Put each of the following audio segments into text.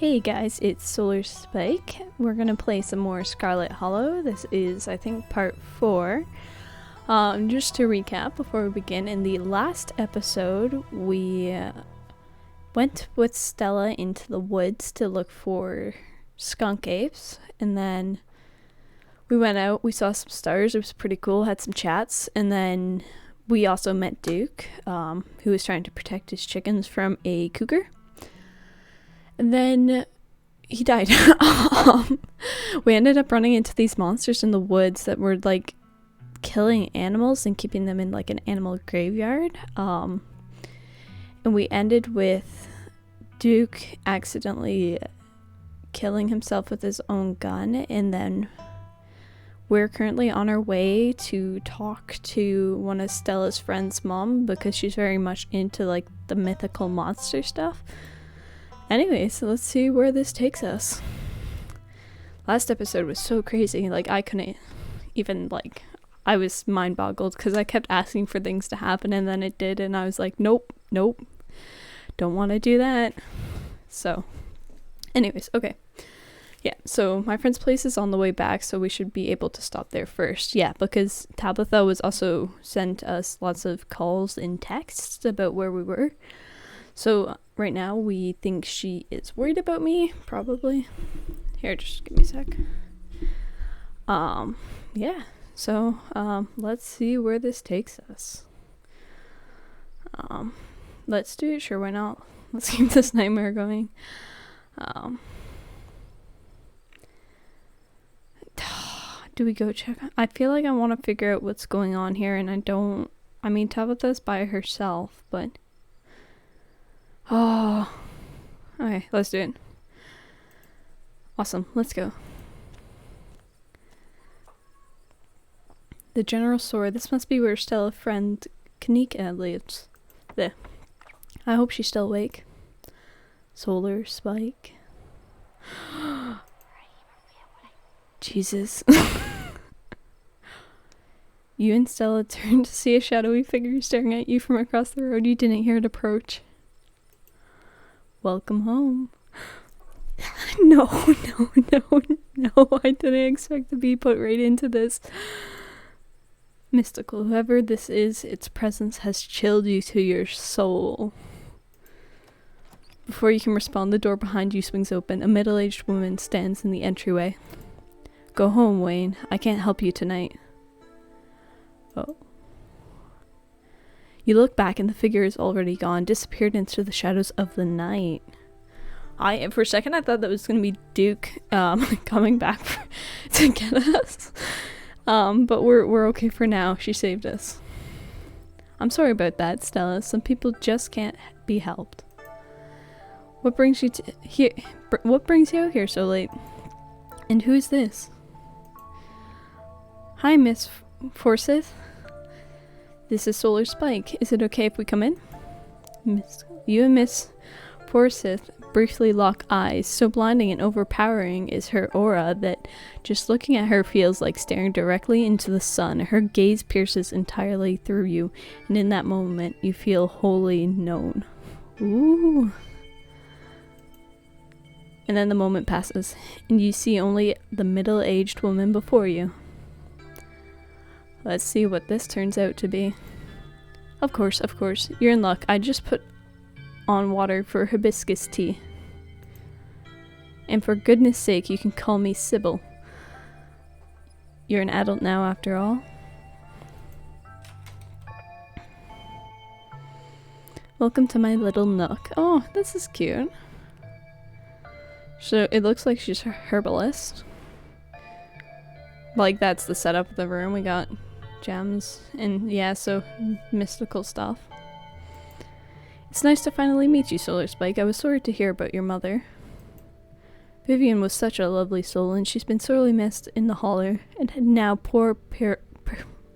Hey guys, it's Solar Spike. We're gonna play some more Scarlet Hollow. This is, I think, part 4. Just to recap before we begin, in the last episode, we went with Stella into the woods to look for skunk apes, and then we went out, we saw some stars, it was pretty cool, had some chats, and then we also met Duke, who was trying to protect his chickens from a cougar. And then he died. We ended up running into these monsters in the woods that were like killing animals and keeping them in like an animal graveyard. And we ended with Duke accidentally killing himself with his own gun. And then we're currently on our way to talk to one of Stella's friend's mom because she's very much into like the mythical monster stuff. Anyway, so let's see where this takes us. Last episode was so crazy, like I couldn't even, like, I was mind boggled because I kept asking for things to happen and then it did and I was like, nope, don't want to do that. So, anyways, okay. Yeah, so my friend's place is on the way back, so we should be able to stop there first. Yeah, because Tabitha was also sent us lots of calls and texts about where we were. So right now we think she is worried about me, probably. Here, just give me a sec. Yeah. So let's see where this takes us. Let's do it, sure, why not? Let's keep this nightmare going. Do we go check? I feel like I want to figure out what's going on here, and I mean, Tabitha's by herself, but oh, okay, let's do it. Awesome, let's go. The general store. This must be where Stella's friend Kanika lives. There. I hope she's still awake. Solar Spike. Jesus. You and Stella turned to see a shadowy figure staring at you from across the road. You didn't hear it approach. Welcome home. No, I didn't expect to be put right into this. Mystical, whoever this is, its presence has chilled you to your soul. Before you can respond, the door behind you swings open. A middle-aged woman stands in the entryway. Go home, Wayne. I can't help you tonight. Oh. You look back and the figure is already gone, disappeared into the shadows of the night. For a second I thought that was going to be Duke coming back to get us. But we're okay for now. She saved us. I'm sorry about that, Stella. Some people just can't be helped. What brings you here? What brings you out here so late? And who's this? Hi, Miss Forsyth. This is Solar Spike. Is it okay if we come in? You and Miss Forsyth briefly lock eyes. So blinding and overpowering is her aura that just looking at her feels like staring directly into the sun. Her gaze pierces entirely through you, and in that moment you feel wholly known. Ooh. And then the moment passes, and you see only the middle-aged woman before you. Let's see what this turns out to be. Of course, you're in luck. I just put on water for hibiscus tea. And for goodness sake, you can call me Sybil. You're an adult now, after all. Welcome to my little nook. Oh, this is cute. So it looks like she's a herbalist. Like, that's the setup of the room. We got gems and yeah, so mystical stuff. It's nice to finally meet you, Solar Spike. I was sorry to hear about your mother. Vivian was such a lovely soul, and she's been sorely missed in the Hollow. And now poor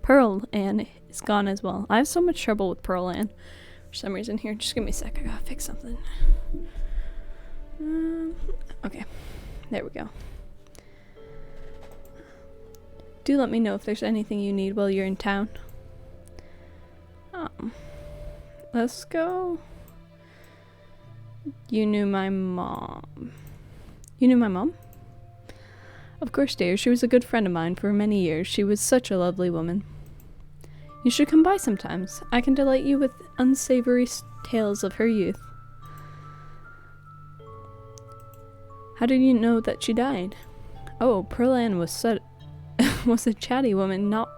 Pearl Ann is gone as well. I have so much trouble with Pearl Ann for some reason here. Just give me a sec. I gotta fix something. Okay, there we go. Do let me know if there's anything you need while you're in town. Let's go. You knew my mom. You knew my mom? Of course, dear. She was a good friend of mine for many years. She was such a lovely woman. You should come by sometimes. I can delight you with unsavory tales of her youth. How did you know that she died? Oh, Pearl Ann was was a chatty woman. Not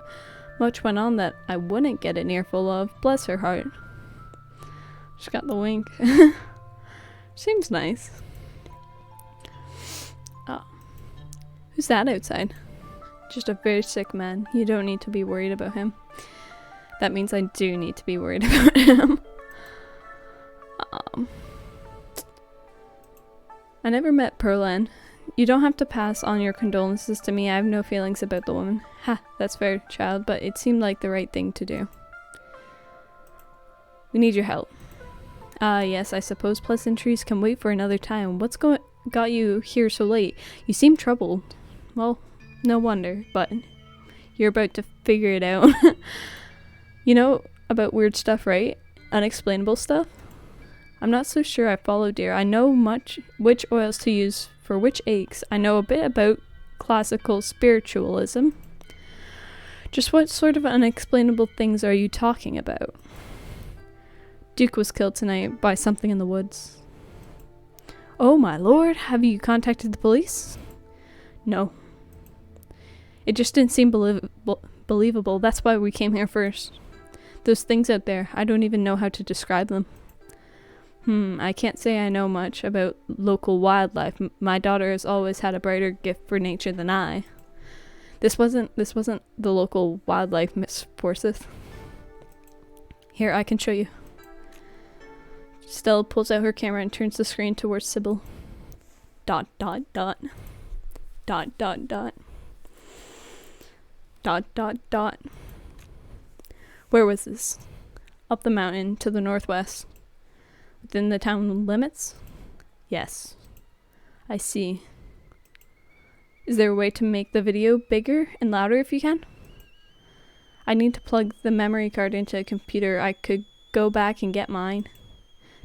much went on that I wouldn't get an earful of. Bless her heart. She got the wink. Seems nice. Oh. Who's that outside? Just a very sick man. You don't need to be worried about him. That means I do need to be worried about him. I never met Pearl Ann. You don't have to pass on your condolences to me. I have no feelings about the woman. Ha, that's fair, child, but it seemed like the right thing to do. We need your help. Yes, I suppose pleasantries can wait for another time. What's got you here so late? You seem troubled. Well, no wonder, but you're about to figure it out. You know about weird stuff, right? Unexplainable stuff? I'm not so sure I follow, dear. I know which oils to use for which aches. I know a bit about classical spiritualism. Just what sort of unexplainable things are you talking about? Duke was killed tonight by something in the woods. Oh my lord, have you contacted the police? No. It just didn't seem believable. That's why we came here first. Those things out there, I don't even know how to describe them. I can't say I know much about local wildlife. My daughter has always had a brighter gift for nature than I. This wasn't the local wildlife, Miss Forsyth. Here, I can show you. Stella pulls out her camera and turns the screen towards Sybil. ... Dot, dot, dot. Dot, dot, dot. Dot, dot, dot. Where was this? Up the mountain to the northwest. Within the town limits? Yes. I see. Is there a way to make the video bigger and louder if you can? I need to plug the memory card into a computer. I could go back and get mine.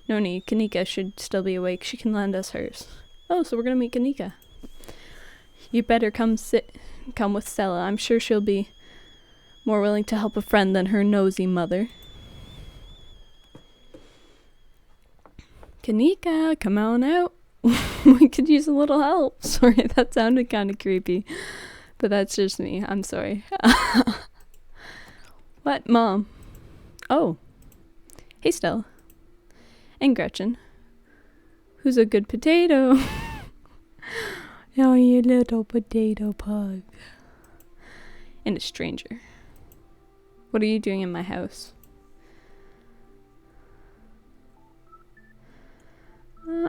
No need. Kanika should still be awake. She can lend us hers. Oh, so we're gonna meet Kanika. You better come with Stella. I'm sure she'll be more willing to help a friend than her nosy mother. Kanika, come on out. We could use a little help. Sorry, that sounded kind of creepy. But that's just me. I'm sorry. What, Mom? Oh. Hey, Stella. And Gretchen. Who's a good potato? Oh, you little potato pug. And a stranger. What are you doing in my house?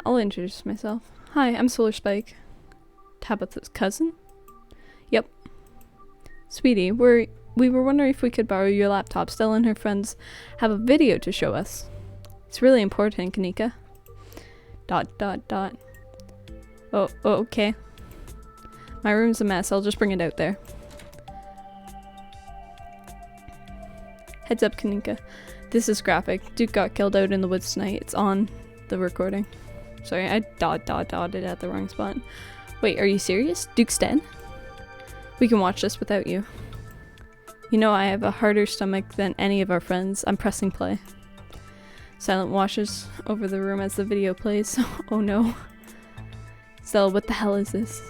I'll introduce myself. Hi, I'm Solar Spike. Tabitha's cousin? Yep. Sweetie, we were wondering if we could borrow your laptop. Stella and her friends have a video to show us. It's really important, Kanika. ... Dot, dot. Oh, okay. My room's a mess. I'll just bring it out there. Heads up, Kanika. This is graphic. Duke got killed out in the woods tonight. It's on the recording. Sorry, I dotted at the wrong spot. Wait, are you serious? Duke's dead? We can watch this without you. You know I have a harder stomach than any of our friends. I'm pressing play. Silent washes over the room as the video plays. Oh no. Stella, what the hell is this? ...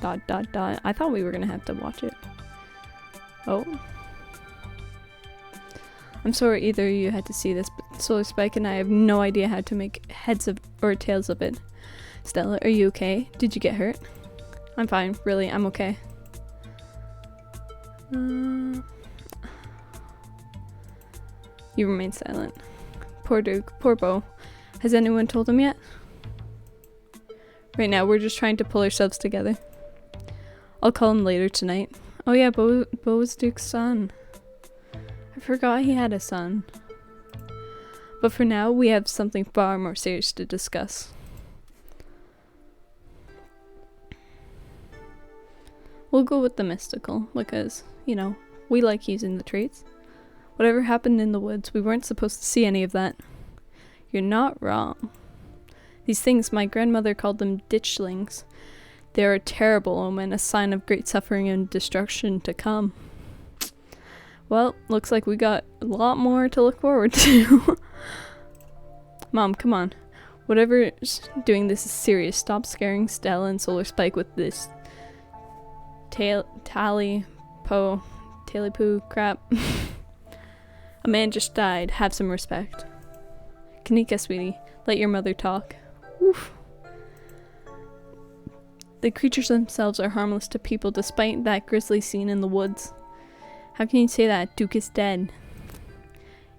Dot. I thought we were gonna have to watch it. Oh. I'm sorry either of you had to see this, but Solar Spike and I have no idea how to make heads of or tails of it. Stella, are you okay? Did you get hurt? I'm fine, really, I'm okay. You remain silent. Poor Duke, poor Bo. Has anyone told him yet? Right now, we're just trying to pull ourselves together. I'll call him later tonight. Oh yeah, Bo was Duke's son. I forgot he had a son. But for now, we have something far more serious to discuss. We'll go with the mystical, because, you know, we like using the traits. Whatever happened in the woods, we weren't supposed to see any of that. You're not wrong. These things, my grandmother called them ditchlings. They are a terrible omen, a sign of great suffering and destruction to come. Well, looks like we got a lot more to look forward to. Mom, come on. Whatever's doing this is serious. Stop scaring Stella and Solar Spike with this tally-poo crap. A man just died. Have some respect. Kanika, sweetie, let your mother talk. Oof. The creatures themselves are harmless to people despite that grisly scene in the woods. How can you say that? Duke is dead.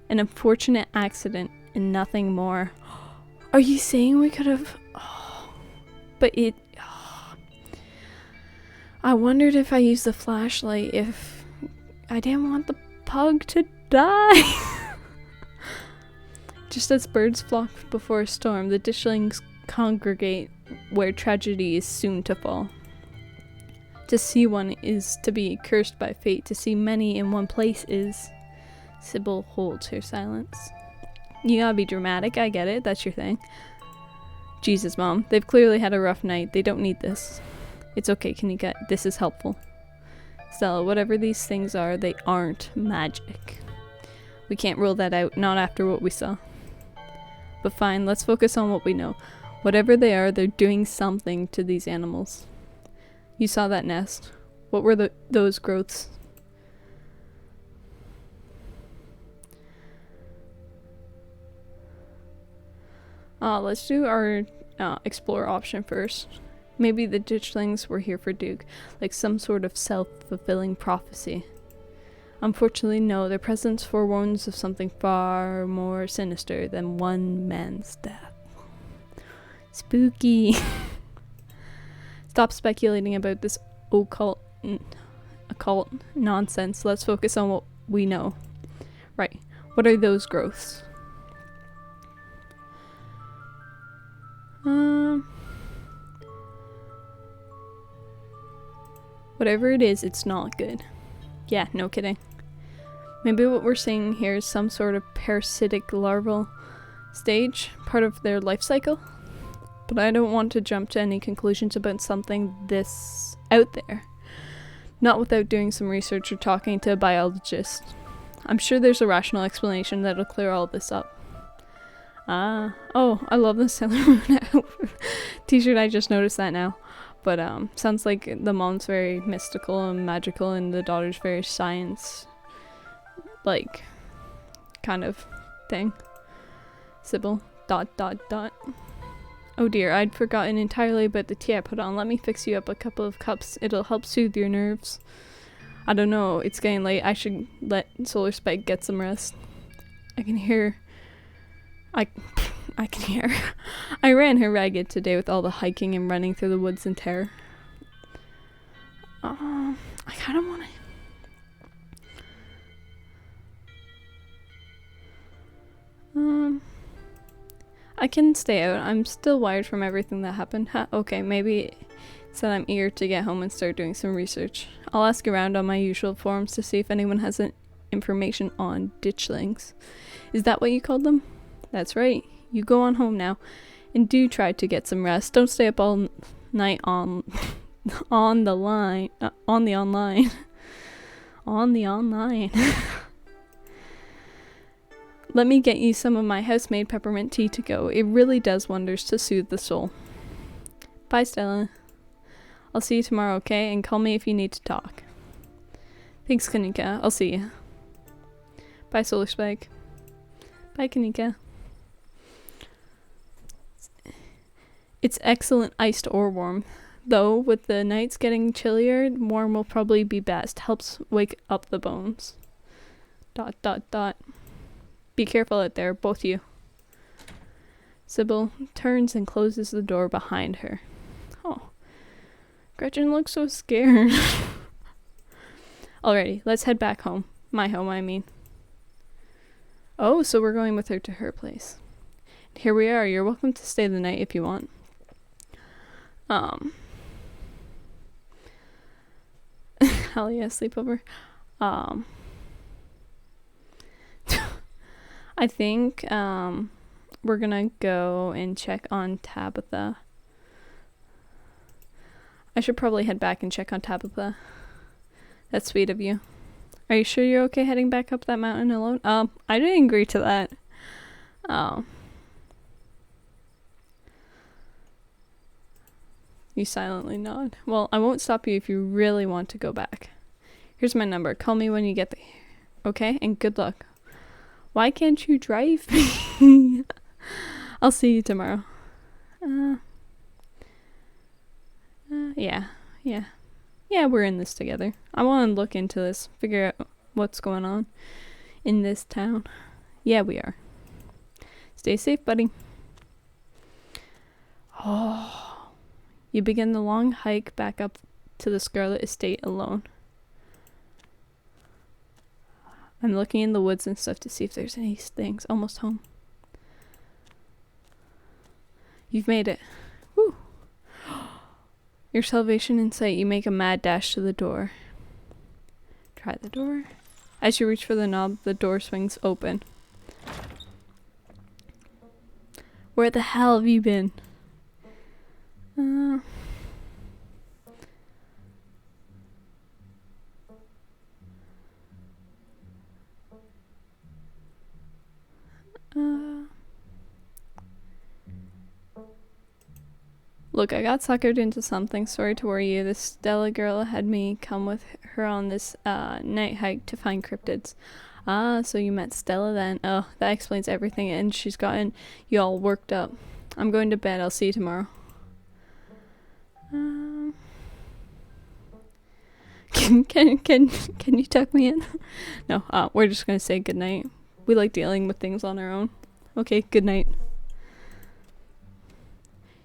An unfortunate accident and nothing more. Are you saying we could have... Oh, but it... Oh. I wondered if I used the flashlight if I didn't want the pug to die. Just as birds flock before a storm, the ditchlings congregate where tragedy is soon to fall. To see one is to be cursed by fate. To see many in one place is... Sybil holds her silence. You gotta be dramatic, I get it, that's your thing. Jesus, Mom, they've clearly had a rough night. They don't need this. It's okay, Kanika, this is helpful. Stella, whatever these things are, they aren't magic. We can't rule that out, not after what we saw. But fine, let's focus on what we know. Whatever they are, they're doing something to these animals. You saw that nest. What were those growths? Let's do our explore option first. Maybe the ditchlings were here for Duke, like some sort of self-fulfilling prophecy. Unfortunately, no, their presence forewarns of something far more sinister than one man's death. Spooky. Stop speculating about this occult nonsense. Let's focus on what we know. Right. What are those growths? Whatever it is, it's not good. Yeah, no kidding. Maybe what we're seeing here is some sort of parasitic larval stage, part of their life cycle. But I don't want to jump to any conclusions about something this out there. Not without doing some research or talking to a biologist. I'm sure there's a rational explanation that'll clear all this up. Oh, I love the Sailor Moon t-shirt. I just noticed that now. But sounds like the mom's very mystical and magical and the daughter's very science, like, kind of thing. Sybil, ... Oh dear, I'd forgotten entirely about the tea I put on. Let me fix you up a couple of cups. It'll help soothe your nerves. I don't know, it's getting late. I should let Solar Spike get some rest. I can hear... I can hear. I ran her ragged today with all the hiking and running through the woods in terror. I kind of want to... I can stay out. I'm still wired from everything that happened. Okay, maybe it's that I'm eager to get home and start doing some research. I'll ask around on my usual forums to see if anyone has information on ditchlings. Is that what you called them? That's right. You go on home now, and do try to get some rest. Don't stay up all night on the online. Let me get you some of my house-made peppermint tea to go. It really does wonders to soothe the soul. Bye, Stella. I'll see you tomorrow, okay? And call me if you need to talk. Thanks, Kanika. I'll see you. Bye, Solar Spike. Bye, Kanika. It's excellent iced or warm. Though, with the nights getting chillier, warm will probably be best. Helps wake up the bones. ... Be careful out there, both you. Sybil turns and closes the door behind her. Oh, Gretchen looks so scared. Alrighty, let's head back home. My home, I mean. Oh, so we're going with her to her place. Here we are. You're welcome to stay the night if you want. Hell yeah, sleepover. I think we're gonna go and check on Tabitha. I should probably head back and check on Tabitha. That's sweet of you. Are you sure you're okay heading back up that mountain alone? I didn't agree to that. Oh. You silently nod. Well, I won't stop you if you really want to go back. Here's my number. Call me when you get there. Okay? And good luck. Why can't you drive me? I'll see you tomorrow. Yeah. Yeah, we're in this together. I want to look into this, figure out what's going on in this town. Yeah, we are. Stay safe, buddy. Oh. You begin the long hike back up to the Scarlet Estate alone. I'm looking in the woods and stuff to see if there's any things. Almost home. You've made it. Woo. Your salvation in sight, you make a mad dash to the door. Try the door. As you reach for the knob, the door swings open. Where the hell have you been? Look, I got suckered into something. Sorry to worry you. This Stella girl had me come with her on this night hike to find cryptids. Ah, so you met Stella then. Oh, that explains everything, and she's gotten you all worked up. I'm going to bed. I'll see you tomorrow. Can you tuck me in? No, we're just gonna say goodnight. We like dealing with things on our own. Okay, good night.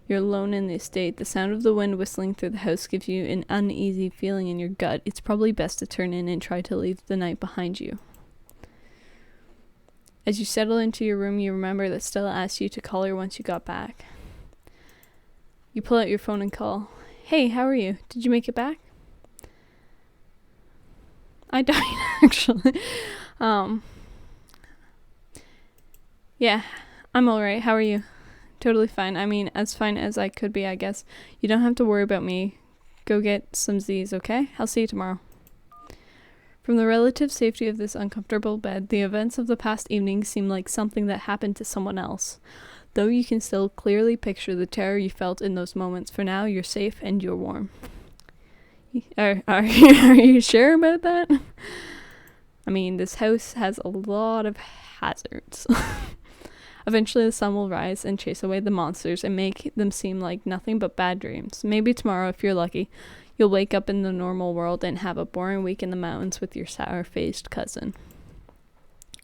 You're alone in the estate. The sound of the wind whistling through the house gives you an uneasy feeling in your gut. It's probably best to turn in and try to leave the night behind you. As you settle into your room, you remember that Stella asked you to call her once you got back. You pull out your phone and call. Hey, how are you? Did you make it back? I died, actually. Yeah, I'm alright. How are you? Totally fine. I mean, as fine as I could be, I guess. You don't have to worry about me. Go get some Z's, okay? I'll see you tomorrow. From the relative safety of this uncomfortable bed, the events of the past evening seem like something that happened to someone else. Though you can still clearly picture the terror you felt in those moments, for now you're safe and you're warm. Are you sure about that? I mean, this house has a lot of hazards. Eventually the sun will rise and chase away the monsters and make them seem like nothing but bad dreams. Maybe tomorrow, if you're lucky, you'll wake up in the normal world and have a boring week in the mountains with your sour-faced cousin.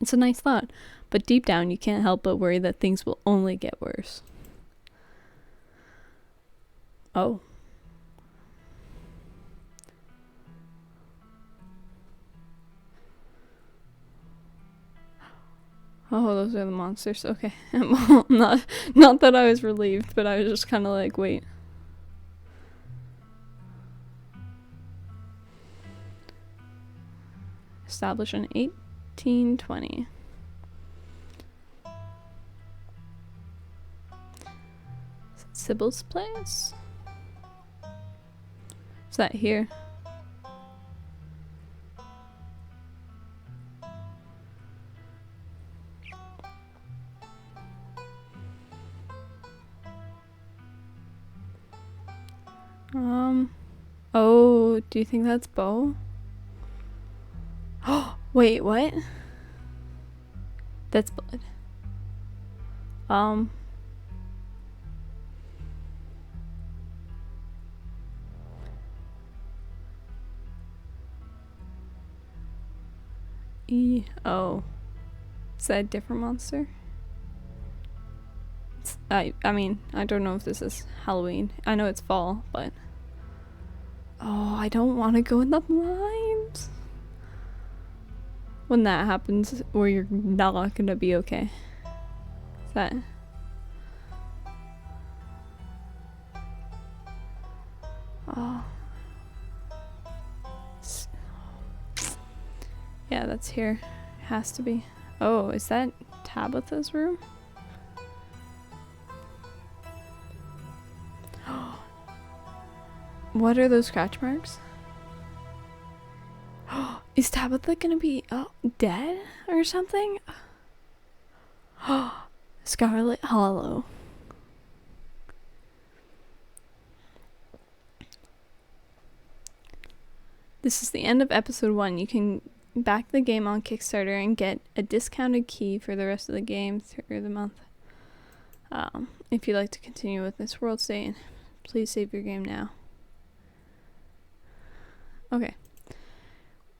It's a nice thought, but deep down you can't help but worry that things will only get worse. Oh. Oh, those are the monsters. Okay. Well, not that I was relieved, but I was just kind of like, wait. Established in 1820. Is that Sybil's place? Is that here? Oh, do you think that's Bo? Oh, wait, what? That's blood. Oh. Is that a different monster? I mean, I don't know if this is Halloween. I know it's fall, but... Oh, I don't want to go in the blinds. When that happens, where you're not gonna be okay. Is that... Oh. Yeah, that's here. It has to be. Oh, is that Tabitha's room? What are those scratch marks? Is Tabitha gonna be dead or something? Scarlet Hollow. This is the end of episode 1. You can back the game on Kickstarter and get a discounted key for the rest of the game through the month. If you'd like to continue with this world state, please save your game now. Okay.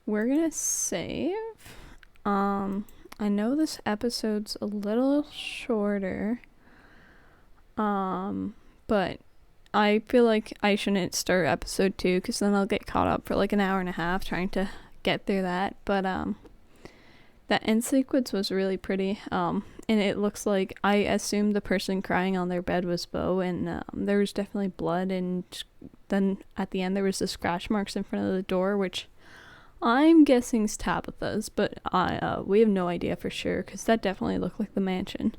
We're gonna save. I know this episode's a little shorter. But I feel like I shouldn't start episode 2 because then I'll get caught up for like an hour and a half trying to get through that. But that end sequence was really pretty. And it looks like I assumed the person crying on their bed was Bo, and there was definitely blood, and then at the end there was the scratch marks in front of the door, which I'm guessing is Tabitha's, but we have no idea for sure because that definitely looked like the mansion.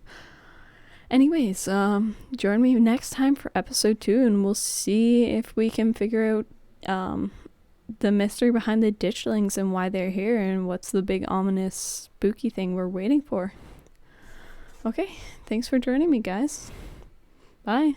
Anyways, join me next time for episode 2, and we'll see if we can figure out the mystery behind the ditchlings and why they're here, and what's the big ominous spooky thing we're waiting for. Okay, thanks for joining me, guys. Bye.